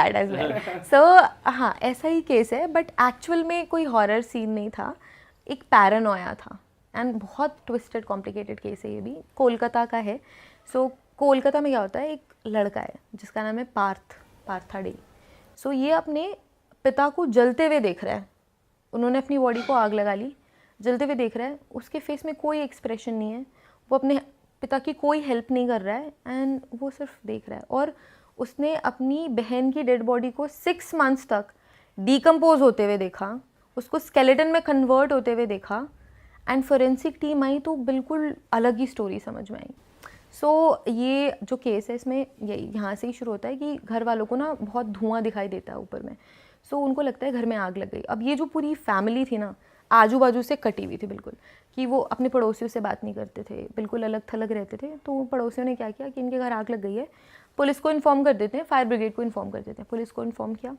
That as well. सो हाँ, ऐसा ही case है, बट एक्चुअल में कोई हॉरर सीन नहीं था, एक पैरानोया था। एंड बहुत ट्विस्टेड कॉम्प्लिकेटेड केस है, ये भी कोलकाता का है। सो कोलकाता में क्या होता है, एक लड़का है जिसका नाम है पार्थाडे। सो ये अपने पिता को जलते हुए देख रहा है, उन्होंने अपनी बॉडी को आग लगा ली, जलते हुए देख रहा है, उसके फेस में कोई एक्सप्रेशन नहीं है, वो अपने पिता की कोई हेल्प नहीं कर रहा है एंड वो सिर्फ देख रहा है। और उसने अपनी बहन की डेड बॉडी को 6 मंथ्स तक डिकम्पोज होते हुए देखा, उसको स्केलेटन में कन्वर्ट होते हुए देखा, एंड फोरेंसिक टीम आई तो बिल्कुल अलग ही स्टोरी समझ में आई। सो ये जो केस है, इसमें यही यहाँ से ही शुरू होता है कि घर वालों को ना बहुत धुआं दिखाई देता है ऊपर में। सो उनको लगता है घर में आग लग गई। अब ये जो पूरी फैमिली थी ना, आजू बाजू से कटी हुई थी बिल्कुल, कि वो अपने पड़ोसियों से बात नहीं करते थे, बिल्कुल अलग थलग रहते थे। तो पड़ोसियों ने क्या किया कि इनके घर आग लग गई है, पुलिस को इन्फॉर्म कर देते हैं, फायर ब्रिगेड को इन्फॉर्म कर देते हैं। पुलिस को इन्फॉर्म किया,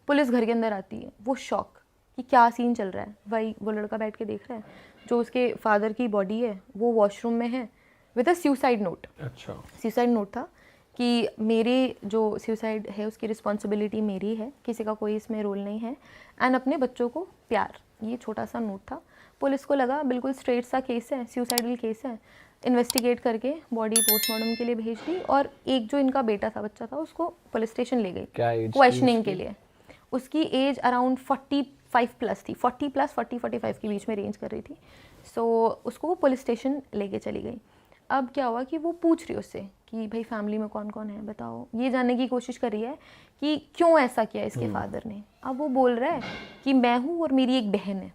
पुलिस घर के अंदर आती है, वो शॉक कि क्या सीन चल रहा है। भाई वो लड़का बैठ के देख रहा है, जो उसके फादर की बॉडी है वो वॉशरूम में है विद अ सुसाइड नोट। अच्छा, सुसाइड नोट था कि मेरे जो सुसाइड है उसकी रिस्पॉन्सिबिलिटी मेरी है, किसी का कोई इसमें रोल नहीं है, एंड अपने बच्चों को प्यार, ये छोटा सा नोट था। पुलिस को लगा बिल्कुल स्ट्रेट सा केस है, सुसाइडल केस है, इन्वेस्टिगेट करके बॉडी पोस्टमार्टम के लिए भेज दी। और एक जो इनका बेटा था, बच्चा था, उसको पुलिस स्टेशन ले गई क्वेश्चनिंग के लिए। उसकी एज अराउंड 45 प्लस थी, 40 प्लस 40-45 के बीच में रेंज कर रही थी। सो उसको वो पुलिस स्टेशन लेके चली गई। अब क्या हुआ कि वो पूछ रही उससे कि भाई फैमिली में कौन कौन है बताओ, ये जानने की कोशिश कर रही है कि क्यों ऐसा किया इसके फादर ने। अब वो बोल रहा है कि मैं हूँ और मेरी एक बहन है।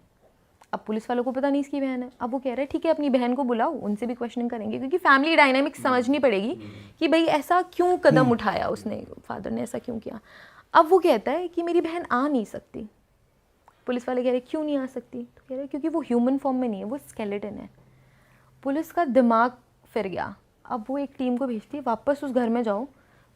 अब पुलिस वालों को पता नहीं इसकी बहन है। अब वो कह रहे हैं ठीक है अपनी बहन को बुलाओ, उनसे भी क्वेश्चनिंग करेंगे, क्योंकि फैमिली डायनामिक्स समझनी पड़ेगी कि भाई ऐसा क्यों कदम उठाया उसने, फादर ने ऐसा क्यों किया। अब वो कहता है कि मेरी बहन आ नहीं सकती। पुलिस वाले कह रहे क्यों नहीं आ सकती, तो कह रहे क्योंकि वो ह्यूमन फॉर्म में नहीं है, वो स्केलेटन है। पुलिस का दिमाग फिर गया। अब वो एक टीम को भेजती है, वापस उस घर में जाओ,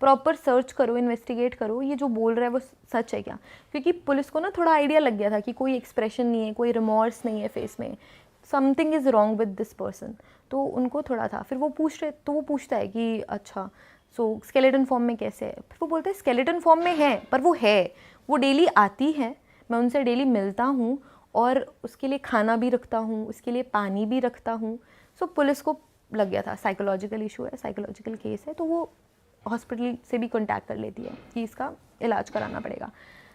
प्रॉपर सर्च करो, इन्वेस्टिगेट करो, ये जो बोल रहा है वो सच है क्या। क्योंकि पुलिस को ना थोड़ा आइडिया लग गया था कि कोई एक्सप्रेशन नहीं है, कोई रिमॉर्स नहीं है फेस में, something is wrong with this person. तो उनको थोड़ा था। फिर वो पूछता है कि अच्छा सो स्केलेटन फॉर्म में कैसे है। फिर वो बोलता है स्केलेटन फॉर्म में है, पर वो है, वो डेली आती है, मैं उनसे डेली मिलता हूँ और उसके लिए खाना भी रखता हूँ, उसके लिए पानी भी रखता हूँ। सो पुलिस को लग गया था साइकोलॉजिकल इशू है, साइकोलॉजिकल केस है, तो वो हॉस्पिटल से भी कांटेक्ट कर लेती है कि इसका इलाज कराना पड़ेगा।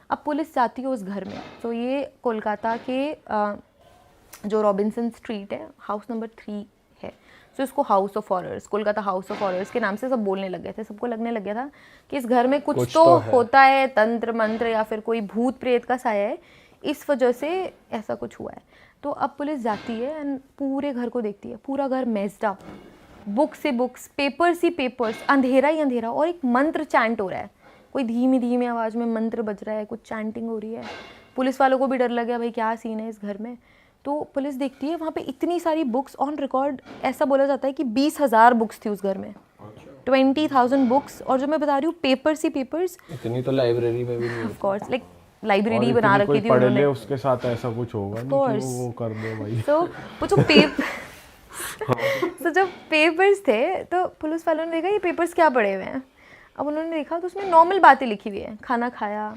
अब पुलिस जाती है उस घर में। तो ये कोलकाता के जो रॉबिन्सन स्ट्रीट है, हाउस नंबर 3 है। सो इसको house of horrors, Kolkata house of horrors के नाम से सब बोलने लग गए थे। सबको लगने लग गया था कि इस घर में कुछ तो होता है, तंत्र मंत्र या फिर कोई भूत प्रेत का साया है, इस वजह से ऐसा कुछ हुआ है। तो अब पुलिस जाती है एंड पूरे घर को देखती है, पूरा घर मेस्ड अप, बुक्स से बुक्स, पेपर्स ही पेपर्स, अंधेरा ही अंधेरा, और एक मंत्र चैंट हो रहा है, कोई धीमी धीमी आवाज़ में मंत्र बज रहा है, कुछ चैंटिंग हो रही है। पुलिस वालों को भी डर लग गया, भाई क्या सीन है इस घर में। तो पुलिस देखती है वहाँ पे इतनी सारी बुक्स ऑन रिकॉर्ड, ऐसा बोला जाता है कि 20,000 बुक्स थी उस घर में, 20,000 बुक्स। और जो मैं बता रही हूँ पेपर्स ही पेपर्स, इतनी तो लाइब्रेरी में भी नहीं, ऑफ कोर्स, लाइक लाइब्रेरी बना रखी थी उन्होंने, उसके साथ ऐसा कुछ होगा नहीं कि वो कर दे भाई। तो वो जो तो जब पेपर्स थे तो पुलिस वालों ने देखा ये पेपर्स क्या पड़े हुए हैं। अब उन्होंने देखा तो उसमें नॉर्मल बातें लिखी हुई है, खाना खाया,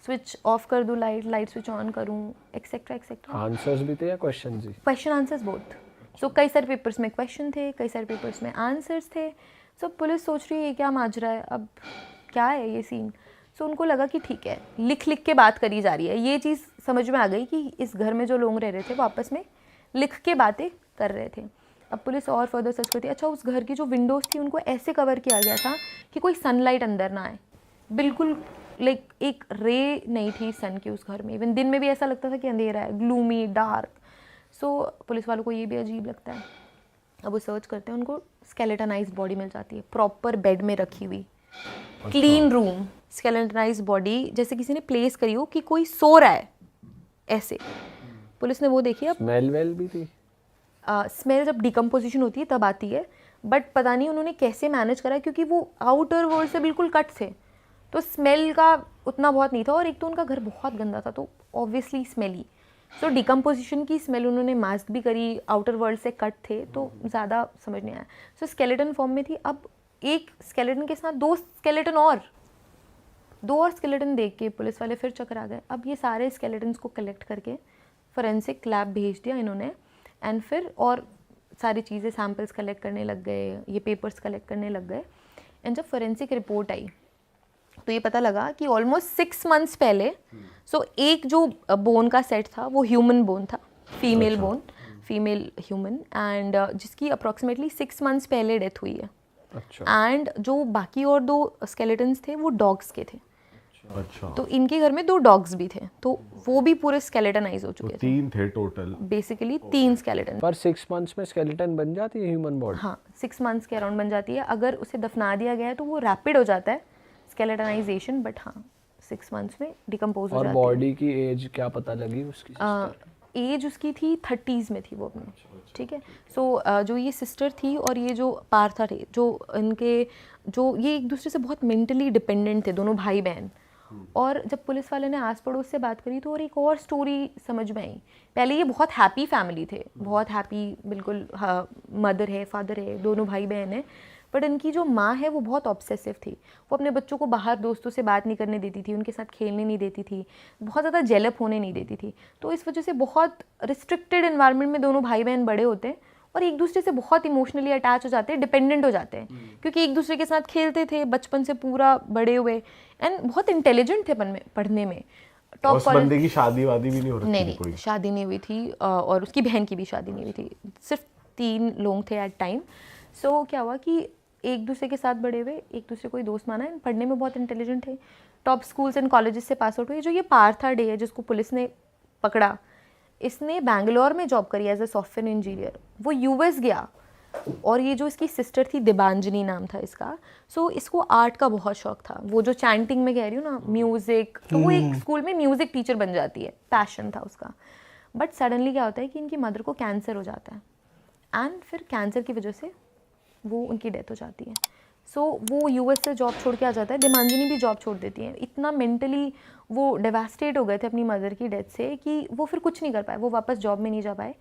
स्विच ऑफ कर दूँ लाइट स्विच ऑन करूँ, एक्सेट्रा एक्सेट्रा। आंसर्स भी थे या क्वेश्चन ही? Question answers both. सो कई सारे पेपर्स में क्वेश्चन थे, कई सारे पेपर्स में आंसर्स थे। सो पुलिस सोच रही है क्या माजरा है, अब क्या है ये सीन। सो उनको लगा कि ठीक है, लिख के बात करी जा रही है। ये चीज़ समझ में आ गई कि इस घर में जो लोग रह रहे थे वो आपस में लिख के बातें कर रहे थे। अब पुलिस और फर्दर सर्च करती है। अच्छा, उस घर की जो विंडोज़ थी उनको ऐसे कवर किया गया था कि कोई सनलाइट अंदर ना आए, बिल्कुल लाइक एक रे नहीं थी सन की उस घर में। इवन दिन में भी ऐसा लगता था कि अंधेरा है, ग्लूमी डार्क। सो पुलिस वालों को ये भी अजीब लगता है। अब वो सर्च करते हैं, उनको स्केलेटनाइज्ड बॉडी मिल जाती है, प्रॉपर बेड में रखी हुई, क्लीन रूम, स्केलेटनाइज्ड बॉडी, जैसे किसी ने प्लेस करी हो कि कोई सो रहा है ऐसे। पुलिस ने वो देखी। अब स्मेल वेल भी थी। स्मेल जब डिकम्पोजिशन होती है तब आती है, बट पता नहीं उन्होंने कैसे मैनेज करा, क्योंकि वो आउटर वर्ल्ड से बिल्कुल कट थे, तो स्मेल का उतना बहुत नहीं था। और एक तो उनका घर बहुत गंदा था, तो ऑब्वियसली स्मेली। सो डिकम्पोजिशन की स्मेल उन्होंने मास्क भी करी, आउटर वर्ल्ड से कट थे, तो ज़्यादा समझ नहीं आया। सो स्केलेटन फॉर्म में थी। अब एक स्केलेटन के साथ 2 स्केलेटन और 2 और स्केलेटन देख के पुलिस वाले फिर चकरा गए। अब ये सारे स्केलेटन्स को कलेक्ट करके फोरेंसिक लैब भेज दिया इन्होंने, एंड फिर और सारी चीज़ें सैम्पल्स कलेक्ट करने लग गए, ये पेपर्स कलेक्ट करने लग गए। एंड जब फोरेंसिक रिपोर्ट आई तो ये पता लगा कि ऑलमोस्ट 6 मंथ्स पहले, सो एक जो बोन का सेट था वो ह्यूमन बोन था, female bone, female human, and जिसकी अप्रॉक्सीमेटली 6 मंथ्स पहले डेथ हुई है। अच्छा। एंड जो बाकी और 2 स्केलेटन्स थे वो डॉग्स के थे। अच्छा, तो इनके घर में 2 डॉग्स भी थे, तो वो भी पूरे स्केलेटनाइज हो तो चुके थे। 3 थे टोटल बेसिकली 3 स्केलेटन। पर 6 मंथ्स में स्केलेटन बन जाती है ह्यूमन बॉडी? हाँ, 6 मंथ्स के अराउंड बन जाती है। अगर उसे दफना दिया गया है तो वो रैपिड हो जाता है स्केलेटनाइजेशन, बट हाँ 6 मंथ्स में डिकम्पोज हो और जाती है। बॉडी की एज क्या पता लगी उसकी? एज उसकी थी 30s में थी वो अपनी, ठीक है। सो जो ये सिस्टर थी और ये जो पार्था थे, जो इनके जो ये एक दूसरे से बहुत मेंटली डिपेंडेंट थे, दोनों भाई बहन। और जब पुलिस वाले ने आस पड़ोस से बात करी तो और एक और स्टोरी समझ में आई। पहले ये बहुत हैप्पी फैमिली थे, बहुत हैप्पी, बिल्कुल, हाँ, मदर है, फादर है, दोनों भाई बहन हैं। बट इनकी जो माँ है वो बहुत ऑब्सेसिव थी, वो अपने बच्चों को बाहर दोस्तों से बात नहीं करने देती थी, उनके साथ खेलने नहीं देती थी, बहुत ज़्यादा जेलप होने नहीं देती थी। तो इस वजह से बहुत रिस्ट्रिक्टेड एनवायरनमेंट में दोनों भाई बहन बड़े होते हैं और एक दूसरे से बहुत इमोशनली अटैच हो जाते हैं, डिपेंडेंट हो जाते हैं, क्योंकि एक दूसरे के साथ खेलते थे बचपन से पूरा बड़े हुए, एंड बहुत इंटेलिजेंट थे पढ़ने में। और उस बंदे की शादी वादी भी नहीं हो रही थी? नहीं, शादी नहीं हुई थी, और उसकी बहन की भी शादी नहीं हुई थी, सिर्फ 3 लोग थे एट टाइम। सो क्या हुआ कि एक दूसरे के साथ बड़े हुए, एक दूसरे को ही दोस्त माना, पढ़ने में बहुत इंटेलिजेंट थे, टॉप स्कूल्स एंड कॉलेजेस से पास आउट हुए। जो ये पार्था डे है जिसको पुलिस ने पकड़ा, इसने बैंगलोर में जॉब करी एज ए सॉफ्टवेयर इंजीनियर, वो यूएस गया। और ये जो इसकी सिस्टर थी, दिबांजनी नाम था इसका, सो इसको आर्ट का बहुत शौक था। वो जो चैंटिंग में कह रही हूँ ना, म्यूज़िक, तो वो एक स्कूल में म्यूज़िक टीचर बन जाती है, पैशन था उसका। बट सडनली क्या होता है कि इनकी मदर को कैंसर हो जाता है, एंड फिर कैंसर की वजह से वो उनकी डेथ हो जाती है। सो वो यूएस से जॉब छोड़ के आ जाता है, दिबांजनी भी जॉब छोड़ देती है। इतना मेंटली वो डेवास्टेट हो गए थे अपनी मदर की डेथ से कि वो फिर कुछ नहीं कर पाए, वो वापस जॉब में नहीं जा पाए,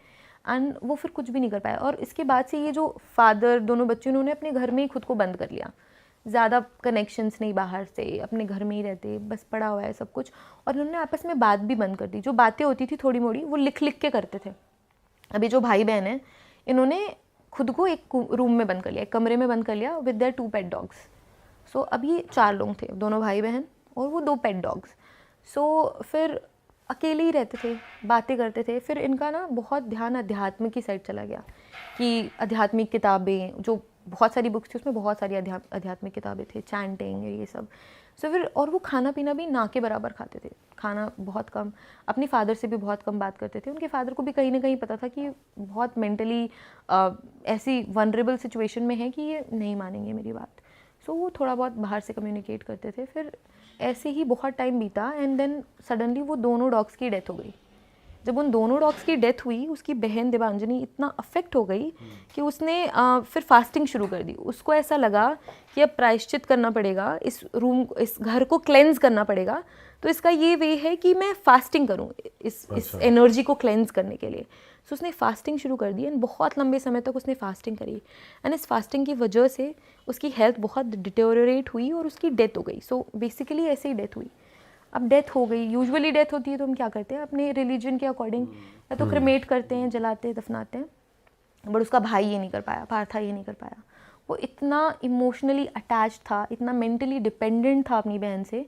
एंड वो फिर कुछ भी नहीं कर पाए। और इसके बाद से ये जो फादर, दोनों बच्चे, उन्होंने अपने घर में ही खुद को बंद कर लिया, ज़्यादा कनेक्शंस नहीं बाहर से, अपने घर में ही रहते, बस पड़ा हुआ है सब कुछ। और उन्होंने आपस में बात भी बंद कर दी, जो बातें होती थी थोड़ी मोड़ी वो लिख लिख के करते थे। अभी जो भाई बहन हैं, इन्होंने खुद को एक रूम में बंद कर लिया, एक कमरे में बंद कर लिया विद देयर 2 पेट डॉग्स। सो अब ये 4 लोग थे, दोनों भाई बहन और वो 2 पेट डॉग्स। सो फिर अकेले ही रहते थे, बातें करते थे। फिर इनका ना बहुत ध्यान आध्यात्म की साइड चला गया, कि आध्यात्मिक किताबें, जो बहुत सारी बुक्स थी उसमें बहुत सारी आध्यात्मिक किताबें थे, चैंटिंग ये सब। सो फिर और वो खाना पीना भी ना के बराबर खाते थे, खाना बहुत कम, अपनी फादर से भी बहुत कम बात करते थे। उनके फादर को भी कहीं ना कहीं पता था कि बहुत मेंटली ऐसी वनरेबल सिचुएशन में है कि ये नहीं मानेंगे मेरी बात। सो वो थोड़ा बहुत बाहर से कम्युनिकेट करते थे। फिर ऐसे ही बहुत टाइम बीता, एंड देन सडनली वो दोनों डॉग्स की डेथ हो गई। जब उन दोनों डॉग्स की डेथ हुई, उसकी बहन दिबांजनी इतना अफेक्ट हो गई कि उसने फिर फास्टिंग शुरू कर दी। उसको ऐसा लगा कि अब प्रायश्चित करना पड़ेगा, इस घर को क्लेंज करना पड़ेगा, तो इसका ये वे है कि मैं फास्टिंग करूं इस एनर्जी को क्लेंज करने के लिए। सो उसने फास्टिंग शुरू कर दी, एंड बहुत लंबे समय तक उसने फास्टिंग करी, एंड इस फास्टिंग की वजह से उसकी हेल्थ बहुत डिटेरियोरेट हुई और उसकी डेथ हो गई। सो बेसिकली ऐसे ही डेथ हुई। अब डेथ हो गई, यूजुअली डेथ होती है तो हम क्या करते हैं अपने रिलीजन के अकॉर्डिंग, या तो क्रिमेट करते हैं, जलाते हैं, दफनाते हैं। बट उसका भाई ये नहीं कर पाया, पार्था ये नहीं कर पाया। वो इतना इमोशनली अटैच था, इतना मेंटली डिपेंडेंट था अपनी बहन से,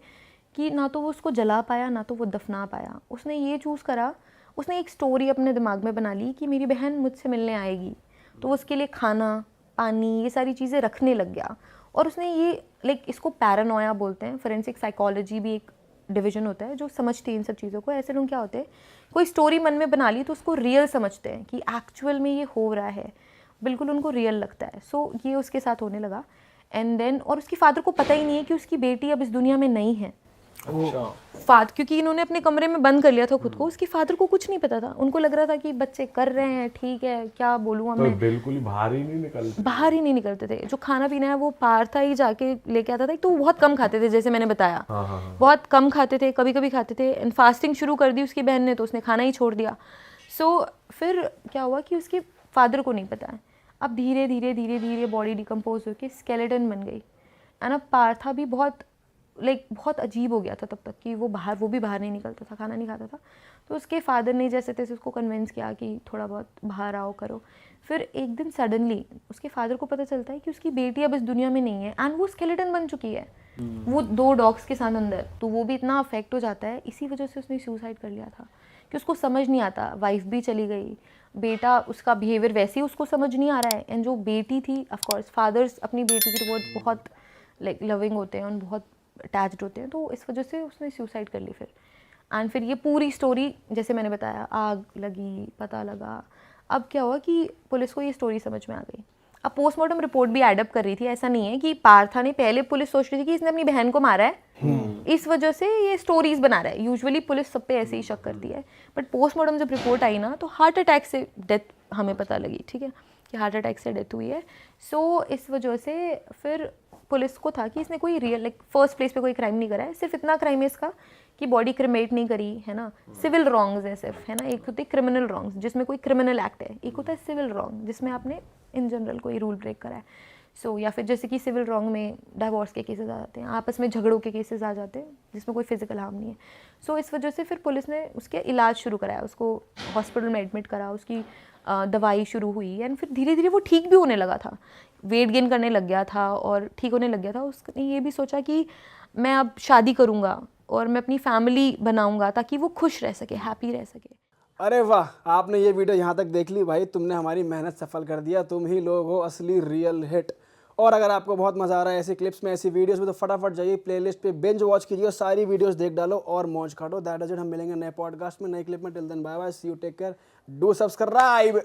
कि ना तो वो उसको जला पाया, ना तो वो दफना पाया। उसने ये चूज़ करा, उसने एक स्टोरी अपने दिमाग में बना ली कि मेरी बहन मुझसे मिलने आएगी, तो उसके लिए खाना, पानी, ये सारी चीज़ें रखने लग गया। और उसने ये इसको पैरानोया बोलते हैं, फोरेंसिक साइकोलॉजी भी एक डिवीजन होता है जो समझती है इन सब चीज़ों को। ऐसे लोग क्या होते हैं, कोई स्टोरी मन में बना ली तो उसको रियल समझते हैं कि एक्चुअल में ये हो रहा है, बिल्कुल उनको रियल लगता है। सो ये उसके साथ होने लगा। एंड देन और उसकी फादर को पता ही नहीं है कि उसकी बेटी अब इस दुनिया में नहीं है। क्योंकि इन्होंने अपने कमरे में बंद कर लिया था खुद को, उसकी फादर को कुछ नहीं पता था। उनको लग रहा था कि बच्चे कर रहे हैं, ठीक है, क्या बोलूँ अब मैं। बिल्कुल ही बाहर ही नहीं निकलते थे। जो खाना पीना है वो पार्था ही जाके लेके आता था। तो वो बहुत कम खाते थे, जैसे मैंने बताया। बहुत कम खाते थे, कभी कभी खाते थे। एंड फास्टिंग शुरू कर दी उसकी बहन ने, तो उसने खाना ही छोड़ दिया। सो फिर क्या हुआ कि उसके फादर को नहीं पता है। अब धीरे धीरे धीरे धीरे बॉडी डिकम्पोज होकर स्केलेटन बन गई। एंड अब पार्था भी बहुत लाइक बहुत अजीब हो गया था तब तक कि वो भी बाहर नहीं निकलता था, खाना नहीं खाता था। तो उसके फादर ने जैसे तैसे उसको कन्विंस किया कि थोड़ा बहुत बाहर आओ करो। फिर एक दिन सडनली उसके फादर को पता चलता है कि उसकी बेटी अब इस दुनिया में नहीं है एंड वो स्केलेटन बन चुकी है, वो 2 डॉग्स के साथ अंदर। तो वो भी इतना अफेक्ट हो जाता है, इसी वजह से उसने सुसाइड कर लिया था कि उसको समझ नहीं आता, वाइफ भी चली गई, बेटा उसका बिहेवियर वैसे ही उसको समझ नहीं आ रहा है, एंड जो बेटी थी ऑफ कोर्स फादर्स अपनी बेटी की रिपोर्ट बहुत लाइक लविंग होते हैं और बहुत अटैच्ड होते हैं, तो इस वजह से उसने सुसाइड कर ली फिर। एंड फिर ये पूरी स्टोरी जैसे मैंने बताया, आग लगी, पता लगा। अब क्या हुआ कि पुलिस को ये स्टोरी समझ में आ गई। अब पोस्टमार्टम रिपोर्ट भी एडअप कर रही थी, ऐसा नहीं है कि पार्था ने, पहले पुलिस सोच रही थी कि इसने अपनी बहन को मारा है, इस वजह से ये स्टोरीज बना रहा है। यूजुअली पुलिस सब पे ऐसे ही शक करती है, बट पोस्टमार्टम जब रिपोर्ट आई ना तो हार्ट अटैक से डेथ हमें पता लगी, ठीक है, कि हार्ट अटैक से डेथ हुई है। सो इस वजह से फिर पुलिस को था कि इसने कोई रियल लाइक फर्स्ट प्लेस पे कोई क्राइम नहीं करा है, सिर्फ इतना क्राइम है इसका कि बॉडी क्रिमेट नहीं करी है ना, सिविल रॉन्ग्स है सिर्फ, है ना। एक होते क्रिमिनल रॉन्ग्स जिसमें कोई क्रिमिनल एक्ट है, एक होता है सिविल रॉन्ग जिसमें आपने इन जनरल कोई रूल ब्रेक करा है। सो या फिर जैसे कि सिविल रॉन्ग में डाइवोर्स के केसेस आ जाते हैं, आपस में झगड़ों के केसेस आ जाते हैं जिसमें कोई फिजिकल हार्म नहीं है। सो इस वजह से फिर पुलिस ने उसके इलाज शुरू कराया, उसको हॉस्पिटल में एडमिट करा, उसकी दवाई शुरू हुई एंड फिर धीरे धीरे वो ठीक भी होने लगा था, वेट गेन करने लग गया था और ठीक होने लग गया था। उसने ये भी सोचा कि मैं अब शादी करूँगा और मैं अपनी फैमिली बनाऊँगा ताकि वो खुश रह सके, हैप्पी रह सके। अरे वाह, आपने ये वीडियो यहाँ तक देख ली भाई, तुमने हमारी मेहनत सफल कर दिया, तुम ही लोग हो असली रियल हिट। और अगर आपको बहुत मज़ा आ रहा है ऐसी क्लिप्स में, ऐसी वीडियोस में, तो फटाफट जाइए प्लेलिस्ट पे बिंज वॉच कीजिए और सारी वीडियोस देख डालो और मौज काटो। दैट इज इट, हम मिलेंगे नए पॉडकास्ट में, नए क्लिप में। Till then bye bye, see you, take care, do subscribe.